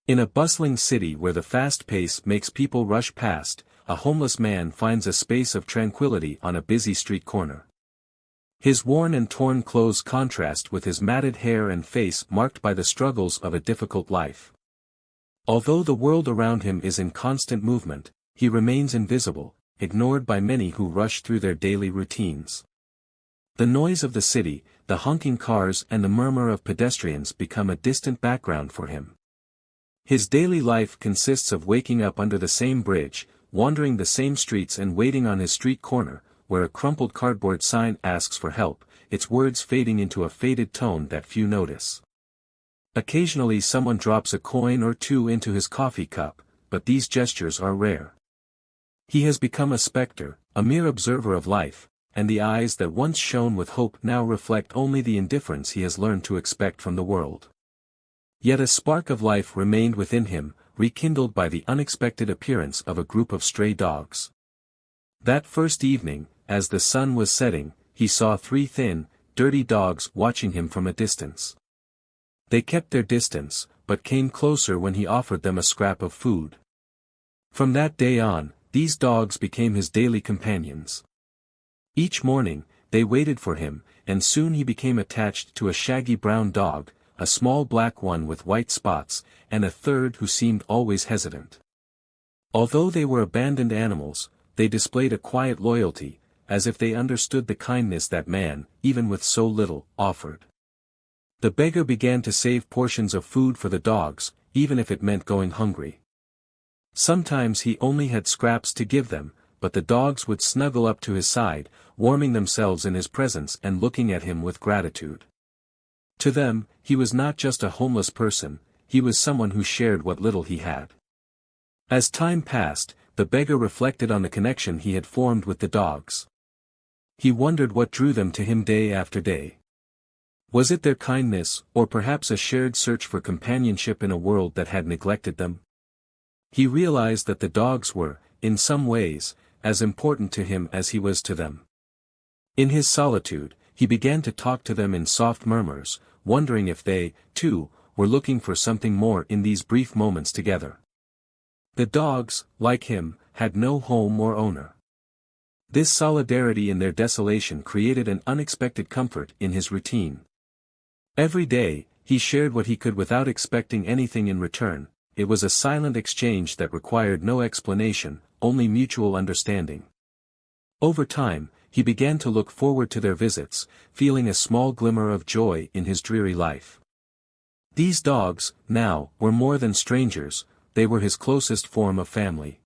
In a bustling city where the fast pace makes people rush past, a homeless man finds a space of tranquility on a busy street corner. His worn and torn clothes contrast with his matted hair and face marked by the struggles of a difficult life. Although the world around him is in constant movement, he remains invisible, ignored by many who rush through their daily routines. The noise of the city, the honking cars and the murmur of pedestrians become a distant background for him. His daily life consists of waking up under the same bridge, wandering the same streets and waiting on his street corner, where a crumpled cardboard sign asks for help, its words fading into a faded tone that few notice. Occasionally someone drops a coin or two into his coffee cup, but these gestures are rare. He has become a specter, a mere observer of life, and the eyes that once shone with hope now reflect only the indifference he has learned to expect from the world. Yet a spark of life remained within him, rekindled by the unexpected appearance of a group of stray dogs. That first evening, as the sun was setting, he saw 3 thin, dirty dogs watching him from a distance. They kept their distance, but came closer when he offered them a scrap of food. From that day on, these dogs became his daily companions. Each morning, they waited for him, and soon he became attached to a shaggy brown dog, a small black one with white spots, and a third who seemed always hesitant. Although they were abandoned animals, they displayed a quiet loyalty, as if they understood the kindness that man, even with so little, offered. The beggar began to save portions of food for the dogs, even if it meant going hungry. Sometimes he only had scraps to give them, but the dogs would snuggle up to his side, warming themselves in his presence and looking at him with gratitude. To them, he was not just a homeless person, he was someone who shared what little he had. As time passed, the beggar reflected on the connection he had formed with the dogs. He wondered what drew them to him day after day. Was it their kindness, or perhaps a shared search for companionship in a world that had neglected them? He realized that the dogs were, in some ways, as important to him as he was to them. In his solitude, he began to talk to them in soft murmurs, wondering if they, too, were looking for something more in these brief moments together. The dogs, like him, had no home or owner. This solidarity in their desolation created an unexpected comfort in his routine. Every day, he shared what he could without expecting anything in return. It was a silent exchange that required no explanation, only mutual understanding. Over time, he began to look forward to their visits, feeling a small glimmer of joy in his dreary life. These dogs, now, were more than strangers, they were his closest form of family.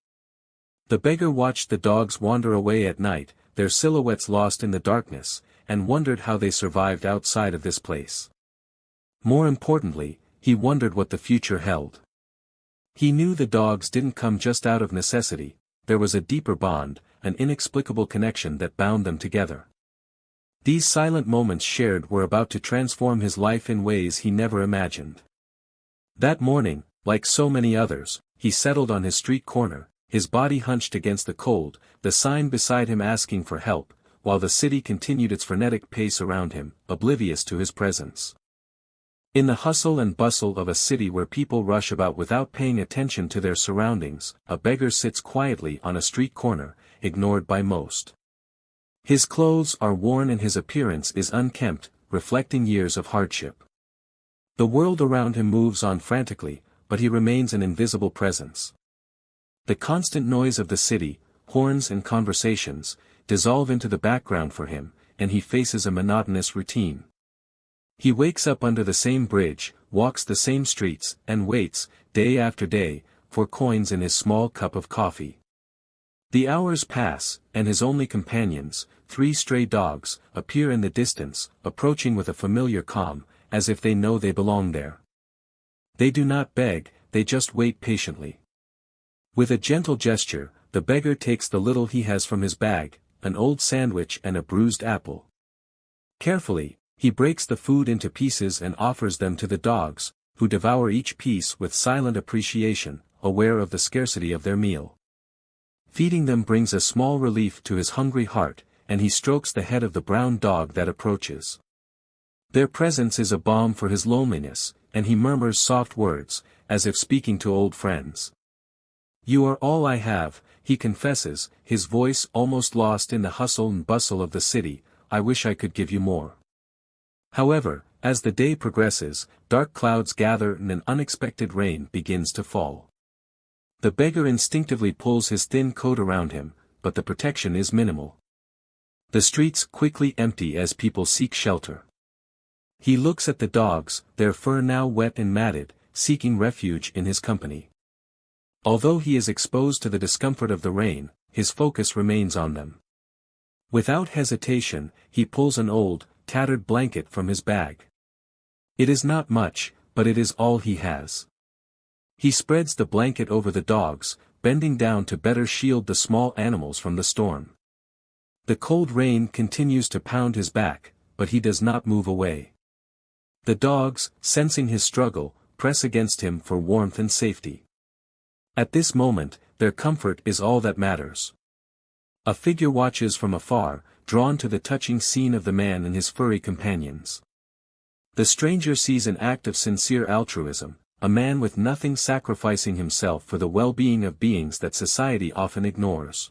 The beggar watched the dogs wander away at night, their silhouettes lost in the darkness, and wondered how they survived outside of this place. More importantly, he wondered what the future held. He knew the dogs didn't come just out of necessity, there was a deeper bond, an inexplicable connection that bound them together. These silent moments shared were about to transform his life in ways he never imagined. That morning, like so many others, he settled on his street corner, his body hunched against the cold, the sign beside him asking for help, while the city continued its frenetic pace around him, oblivious to his presence. In the hustle and bustle of a city where people rush about without paying attention to their surroundings, a beggar sits quietly on a street corner, ignored by most. His clothes are worn and his appearance is unkempt, reflecting years of hardship. The world around him moves on frantically, but he remains an invisible presence. The constant noise of the city, horns and conversations, dissolve into the background for him, and he faces a monotonous routine. He wakes up under the same bridge, walks the same streets, and waits, day after day, for coins in his small cup of coffee. The hours pass, and his only companions, 3 stray dogs, appear in the distance, approaching with a familiar calm, as if they know they belong there. They do not beg, they just wait patiently. With a gentle gesture, the beggar takes the little he has from his bag, an old sandwich and a bruised apple. Carefully, he breaks the food into pieces and offers them to the dogs, who devour each piece with silent appreciation, aware of the scarcity of their meal. Feeding them brings a small relief to his hungry heart, and he strokes the head of the brown dog that approaches. Their presence is a balm for his loneliness, and he murmurs soft words, as if speaking to old friends. "You are all I have," he confesses, his voice almost lost in the hustle and bustle of the city. "I wish I could give you more." However, as the day progresses, dark clouds gather and an unexpected rain begins to fall. The beggar instinctively pulls his thin coat around him, but the protection is minimal. The streets quickly empty as people seek shelter. He looks at the dogs, their fur now wet and matted, seeking refuge in his company. Although he is exposed to the discomfort of the rain, his focus remains on them. Without hesitation, he pulls an old, tattered blanket from his bag. It is not much, but it is all he has. He spreads the blanket over the dogs, bending down to better shield the small animals from the storm. The cold rain continues to pound his back, but he does not move away. The dogs, sensing his struggle, press against him for warmth and safety. At this moment, their comfort is all that matters. A figure watches from afar, drawn to the touching scene of the man and his furry companions. The stranger sees an act of sincere altruism, a man with nothing sacrificing himself for the well-being of beings that society often ignores.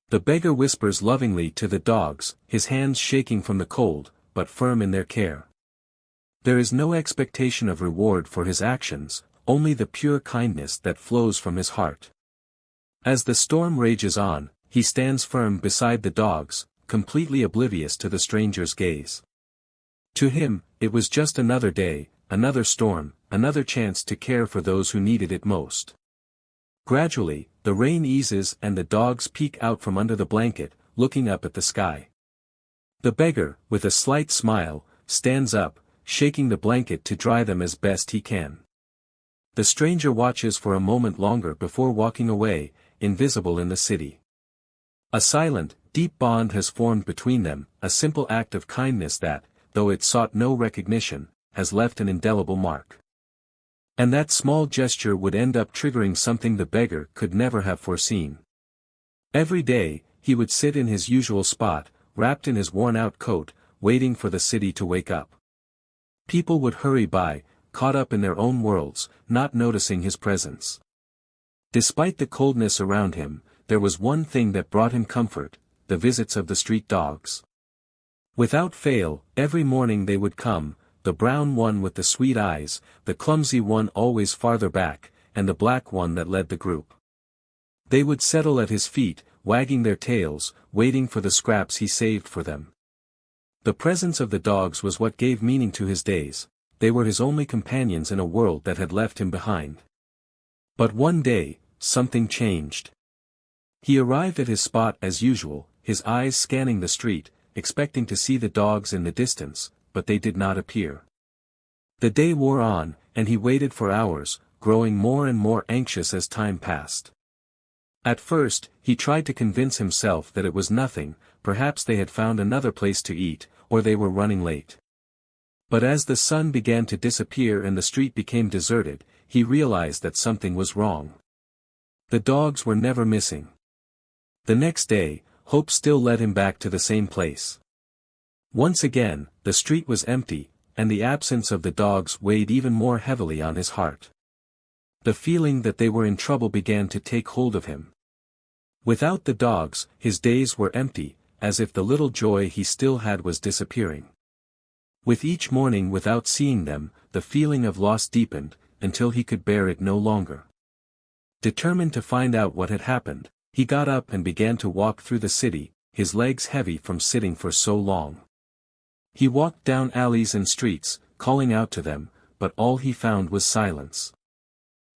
The beggar whispers lovingly to the dogs, his hands shaking from the cold, but firm in their care. There is no expectation of reward for his actions, only the pure kindness that flows from his heart. As the storm rages on, he stands firm beside the dogs, completely oblivious to the stranger's gaze. To him, it was just another day, another storm, another chance to care for those who needed it most. Gradually, the rain eases and the dogs peek out from under the blanket, looking up at the sky. The beggar, with a slight smile, stands up, shaking the blanket to dry them as best he can. The stranger watches for a moment longer before walking away, invisible in the city. A silent, deep bond has formed between them, a simple act of kindness that, though it sought no recognition, has left an indelible mark. And that small gesture would end up triggering something the beggar could never have foreseen. Every day, he would sit in his usual spot, wrapped in his worn-out coat, waiting for the city to wake up. People would hurry by, caught up in their own worlds, not noticing his presence. Despite the coldness around him, there was one thing that brought him comfort: the visits of the street dogs. Without fail, every morning they would come, the brown one with the sweet eyes, the clumsy one always farther back, and the black one that led the group. They would settle at his feet, wagging their tails, waiting for the scraps he saved for them. The presence of the dogs was what gave meaning to his days. They were his only companions in a world that had left him behind. But one day, something changed. He arrived at his spot as usual, his eyes scanning the street, expecting to see the dogs in the distance, but they did not appear. The day wore on, and he waited for hours, growing more and more anxious as time passed. At first, he tried to convince himself that it was nothing, perhaps they had found another place to eat, or they were running late. But as the sun began to disappear and the street became deserted, he realized that something was wrong. The dogs were never missing. The next day, hope still led him back to the same place. Once again, the street was empty, and the absence of the dogs weighed even more heavily on his heart. The feeling that they were in trouble began to take hold of him. Without the dogs, his days were empty, as if the little joy he still had was disappearing. With each morning without seeing them, the feeling of loss deepened, until he could bear it no longer. Determined to find out what had happened, he got up and began to walk through the city, his legs heavy from sitting for so long. He walked down alleys and streets, calling out to them, but all he found was silence.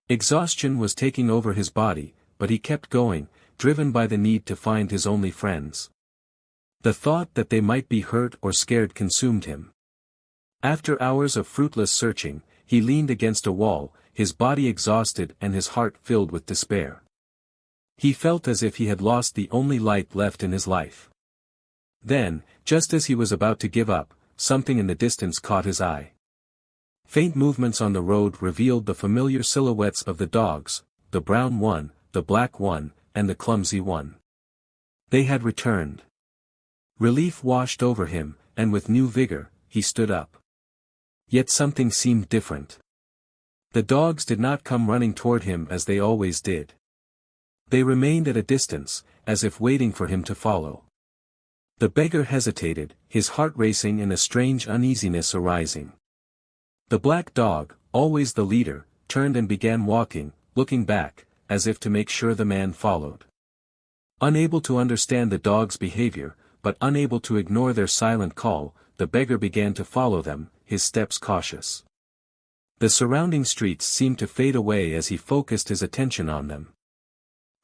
Exhaustion was taking over his body, but he kept going, driven by the need to find his only friends. The thought that they might be hurt or scared consumed him. After hours of fruitless searching, he leaned against a wall, his body exhausted and his heart filled with despair. He felt as if he had lost the only light left in his life. Then, just as he was about to give up, something in the distance caught his eye. Faint movements on the road revealed the familiar silhouettes of the dogs, the brown one, the black one, and the clumsy one. They had returned. Relief washed over him, and with new vigor, he stood up. Yet something seemed different. The dogs did not come running toward him as they always did. They remained at a distance, as if waiting for him to follow. The beggar hesitated, his heart racing and a strange uneasiness arising. The black dog, always the leader, turned and began walking, looking back, as if to make sure the man followed. Unable to understand the dog's behavior, but unable to ignore their silent call, the beggar began to follow them, his steps cautious. The surrounding streets seemed to fade away as he focused his attention on them.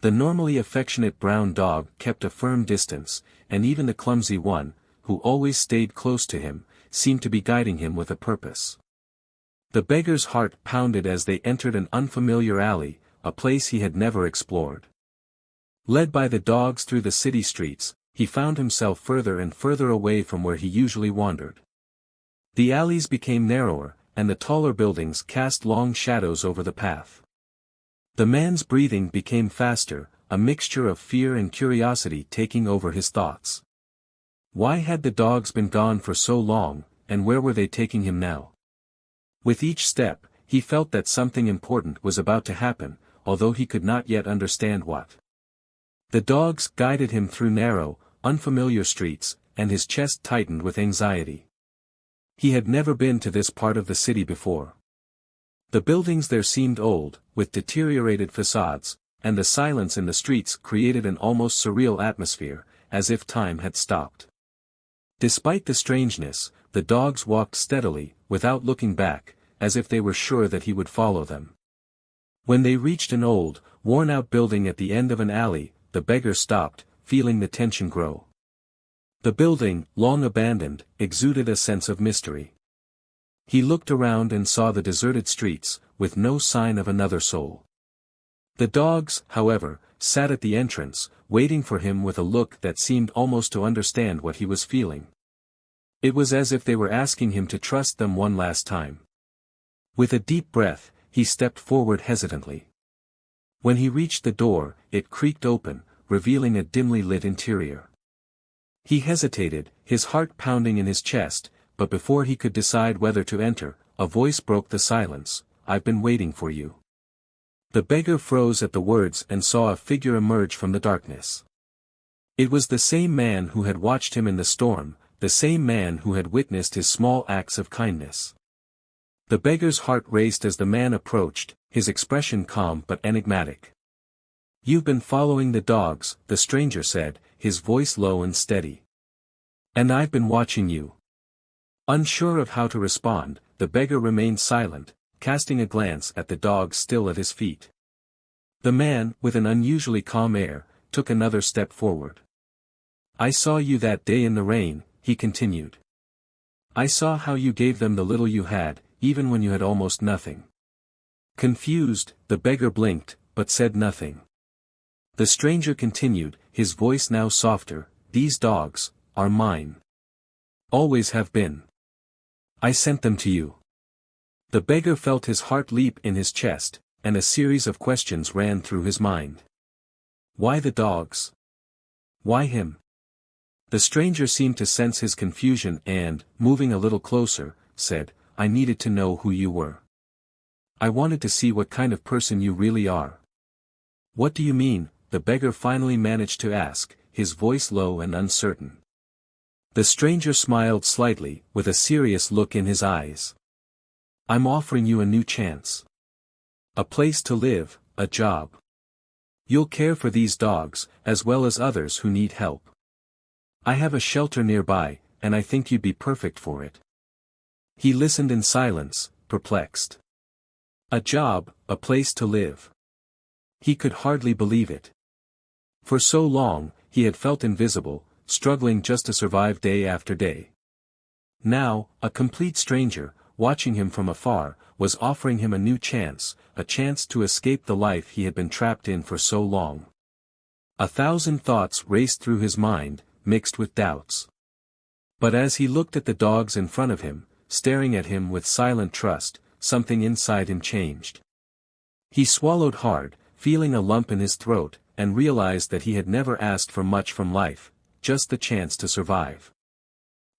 The normally affectionate brown dog kept a firm distance, and even the clumsy one, who always stayed close to him, seemed to be guiding him with a purpose. The beggar's heart pounded as they entered an unfamiliar alley, a place he had never explored. Led by the dogs through the city streets, he found himself further and further away from where he usually wandered. The alleys became narrower, and the taller buildings cast long shadows over the path. The man's breathing became faster, a mixture of fear and curiosity taking over his thoughts. Why had the dogs been gone for so long, and where were they taking him now? With each step, he felt that something important was about to happen, although he could not yet understand what. The dogs guided him through narrow, unfamiliar streets, and his chest tightened with anxiety. He had never been to this part of the city before. The buildings there seemed old, with deteriorated facades, and the silence in the streets created an almost surreal atmosphere, as if time had stopped. Despite the strangeness, the dogs walked steadily, without looking back, as if they were sure that he would follow them. When they reached an old, worn-out building at the end of an alley, the beggar stopped, feeling the tension grow. The building, long abandoned, exuded a sense of mystery. He looked around and saw the deserted streets, with no sign of another soul. The dogs, however, sat at the entrance, waiting for him with a look that seemed almost to understand what he was feeling. It was as if they were asking him to trust them one last time. With a deep breath, he stepped forward hesitantly. When he reached the door, it creaked open, revealing a dimly lit interior. He hesitated, his heart pounding in his chest, but before he could decide whether to enter, a voice broke the silence. "I've been waiting for you." The beggar froze at the words and saw a figure emerge from the darkness. It was the same man who had watched him in the storm, the same man who had witnessed his small acts of kindness. The beggar's heart raced as the man approached, his expression calm but enigmatic. "You've been following the dogs," the stranger said, his voice low and steady. "And I've been watching you." Unsure of how to respond, the beggar remained silent, casting a glance at the dogs still at his feet. The man, with an unusually calm air, took another step forward. "I saw you that day in the rain," he continued. "I saw how you gave them the little you had, even when you had almost nothing." Confused, the beggar blinked, but said nothing. The stranger continued, his voice now softer, "These dogs are mine. Always have been. I sent them to you." The beggar felt his heart leap in his chest, and a series of questions ran through his mind. Why the dogs? Why him? The stranger seemed to sense his confusion and, moving a little closer, said, "I needed to know who you were. I wanted to see what kind of person you really are." "What do you mean?" the beggar finally managed to ask, his voice low and uncertain. The stranger smiled slightly, with a serious look in his eyes. "I'm offering you a new chance. A place to live, a job. You'll care for these dogs, as well as others who need help. I have a shelter nearby, and I think you'd be perfect for it." He listened in silence, perplexed. A job, a place to live. He could hardly believe it. For so long, he had felt invisible, struggling just to survive day after day. Now, a complete stranger, watching him from afar, was offering him a new chance, a chance to escape the life he had been trapped in for so long. 1,000 thoughts raced through his mind, mixed with doubts. But as he looked at the dogs in front of him, staring at him with silent trust, something inside him changed. He swallowed hard, feeling a lump in his throat, and realized that he had never asked for much from life, just the chance to survive.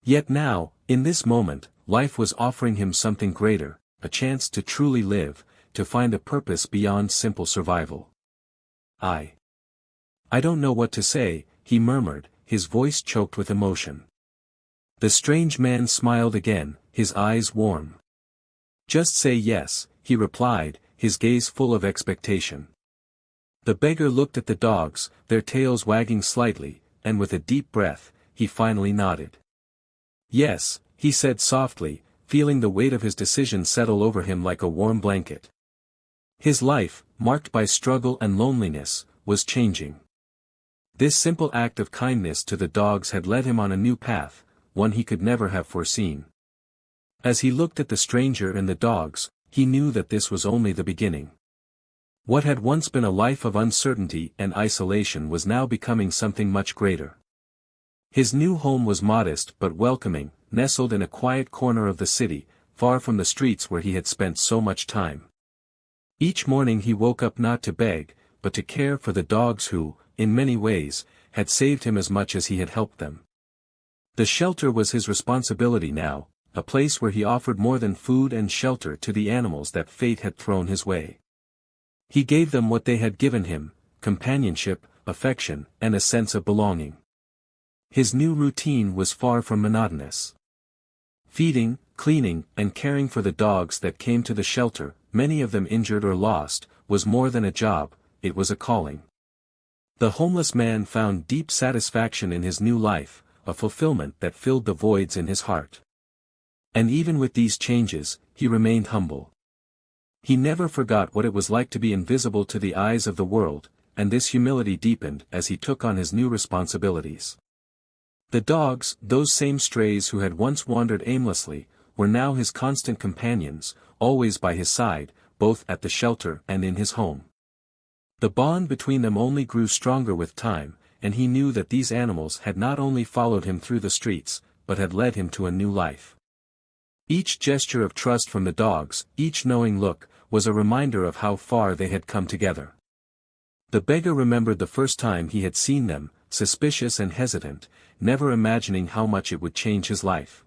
Yet now, in this moment, life was offering him something greater, a chance to truly live, to find a purpose beyond simple survival. I don't know what to say," he murmured, his voice choked with emotion. The strange man smiled again, his eyes warm. "Just say yes," he replied, his gaze full of expectation. The beggar looked at the dogs, their tails wagging slightly, and with a deep breath, he finally nodded. "Yes," he said softly, feeling the weight of his decision settle over him like a warm blanket. His life, marked by struggle and loneliness, was changing. This simple act of kindness to the dogs had led him on a new path, one he could never have foreseen. As he looked at the stranger and the dogs, he knew that this was only the beginning. What had once been a life of uncertainty and isolation was now becoming something much greater. His new home was modest but welcoming, nestled in a quiet corner of the city, far from the streets where he had spent so much time. Each morning he woke up not to beg, but to care for the dogs who, in many ways, had saved him as much as he had helped them. The shelter was his responsibility now, a place where he offered more than food and shelter to the animals that fate had thrown his way. He gave them what they had given him, companionship, affection, and a sense of belonging. His new routine was far from monotonous. Feeding, cleaning, and caring for the dogs that came to the shelter, many of them injured or lost, was more than a job, it was a calling. The homeless man found deep satisfaction in his new life, a fulfillment that filled the voids in his heart. And even with these changes, he remained humble. He never forgot what it was like to be invisible to the eyes of the world, and this humility deepened as he took on his new responsibilities. The dogs, those same strays who had once wandered aimlessly, were now his constant companions, always by his side, both at the shelter and in his home. The bond between them only grew stronger with time, and he knew that these animals had not only followed him through the streets, but had led him to a new life. Each gesture of trust from the dogs, each knowing look, was a reminder of how far they had come together. The beggar remembered the first time he had seen them, suspicious and hesitant, never imagining how much it would change his life.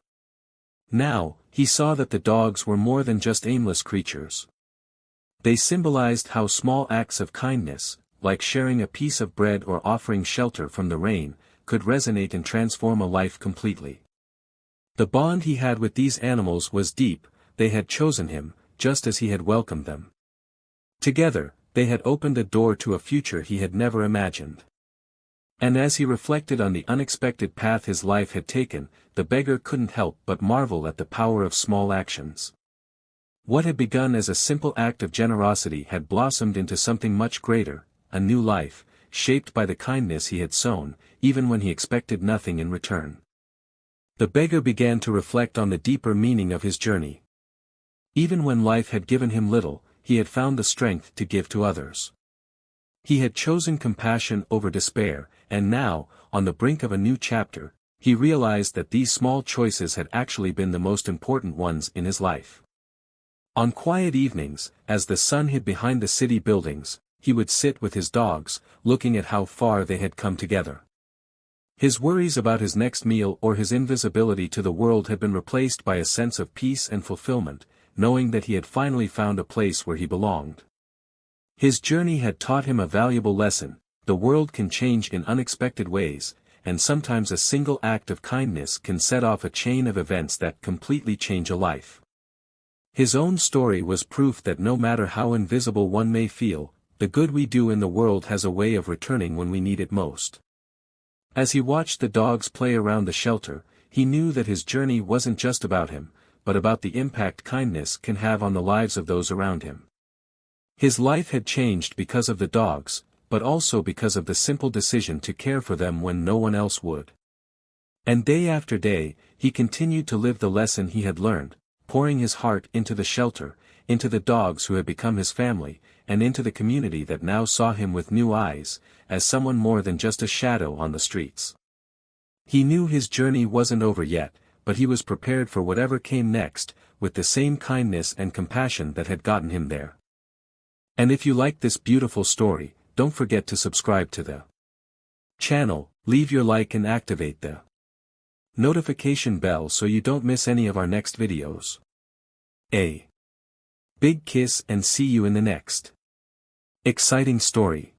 Now, he saw that the dogs were more than just aimless creatures. They symbolized how small acts of kindness, like sharing a piece of bread or offering shelter from the rain, could resonate and transform a life completely. The bond he had with these animals was deep, they had chosen him, just as he had welcomed them. Together, they had opened a door to a future he had never imagined. And as he reflected on the unexpected path his life had taken, the beggar couldn't help but marvel at the power of small actions. What had begun as a simple act of generosity had blossomed into something much greater, a new life, shaped by the kindness he had sown, even when he expected nothing in return. The beggar began to reflect on the deeper meaning of his journey. Even when life had given him little, he had found the strength to give to others. He had chosen compassion over despair, and now, on the brink of a new chapter, he realized that these small choices had actually been the most important ones in his life. On quiet evenings, as the sun hid behind the city buildings, he would sit with his dogs, looking at how far they had come together. His worries about his next meal or his invisibility to the world had been replaced by a sense of peace and fulfillment, knowing that he had finally found a place where he belonged. His journey had taught him a valuable lesson: the world can change in unexpected ways, and sometimes a single act of kindness can set off a chain of events that completely change a life. His own story was proof that no matter how invisible one may feel, the good we do in the world has a way of returning when we need it most. As he watched the dogs play around the shelter, he knew that his journey wasn't just about him, but about the impact kindness can have on the lives of those around him. His life had changed because of the dogs, but also because of the simple decision to care for them when no one else would. And day after day, he continued to live the lesson he had learned, pouring his heart into the shelter, into the dogs who had become his family, and into the community that now saw him with new eyes, as someone more than just a shadow on the streets. He knew his journey wasn't over yet, but he was prepared for whatever came next, with the same kindness and compassion that had gotten him there. And if you like this beautiful story, don't forget to subscribe to the channel, leave your like and activate the notification bell so you don't miss any of our next videos. Big kiss and see you in the next exciting story.